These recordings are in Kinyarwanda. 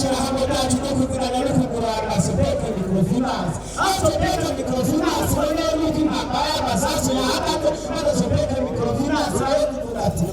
amashyirahamwe yacu no kugurana no kugurana Sopeke Microfinance. Aho Sopeke Microfinance rero n'uko intambara y'amasasu yahagaze maze Sopeke Microfinance nayo ivuga ati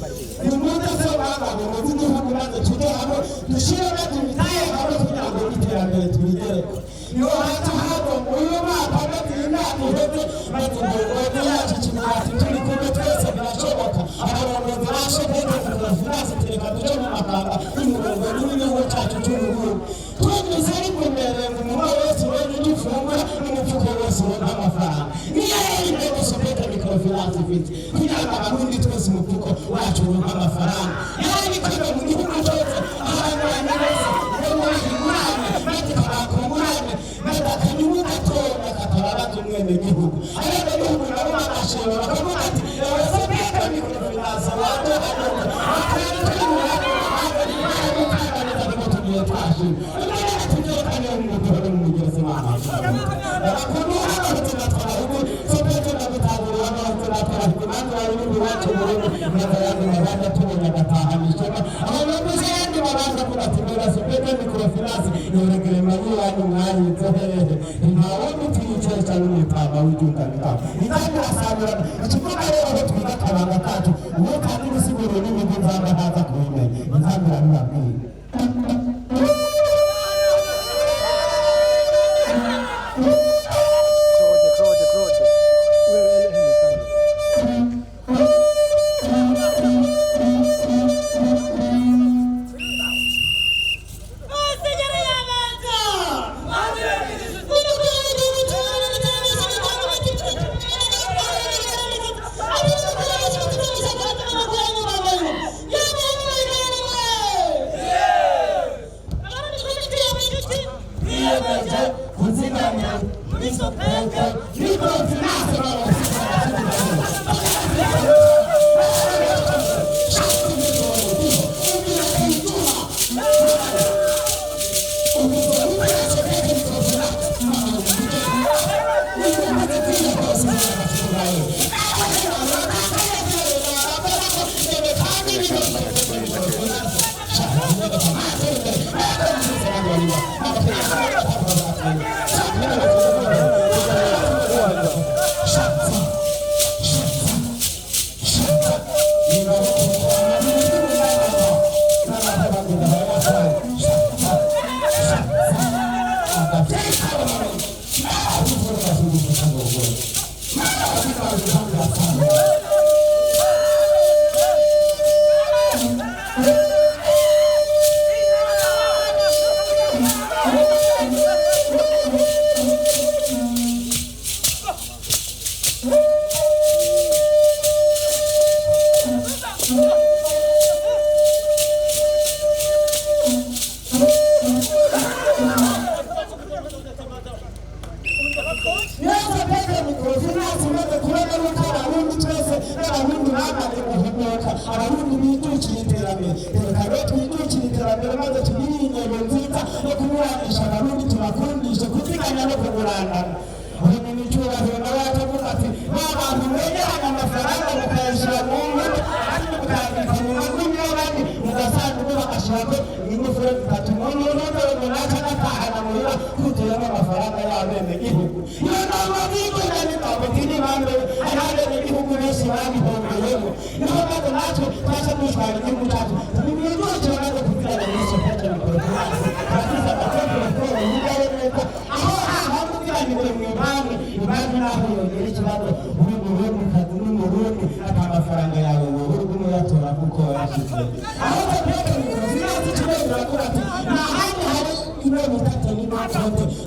nimuze se bangane mu gihugu maze tujye hamwe dushyire batubitaye hamwe kugira ngo iterambere tubigereko. Niho hata hano uyu mwaka imyaka iheze maze umuyobozi yacu kivuga ati turi kumwe twese birashoboka. Abayobozi ba Sopeke Microfinance tereka tujye mu mabanga y'umurongo n'igihugu cyacu cy'uburundi. Twumvise ariko imbere mu muba wese ubona igifungura n'umufuko wose ubona amafaranga. Niyo intego Sopeke Microfinance ifite kugira ngo abarundi twese umufuko wacu ubona amafaranga. Yani kwiga mu gihugu cyose ahantu hane hose n'ubundi ingurane maze kabakungurane maze akanyungu gatoya katababaza umwenegihugu. Abenegihugu nabo bagashima bakavuga ati ewe Sopeke Microfinance waje hanyuma akandi twimurane baramukandaniza niko tugiye twashima.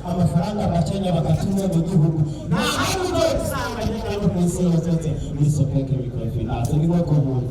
amafaranga abakenya bagatumwe mu gihugu nta handi usanga n'ibintu byose muri Sopeke Microfinance ni nko kubura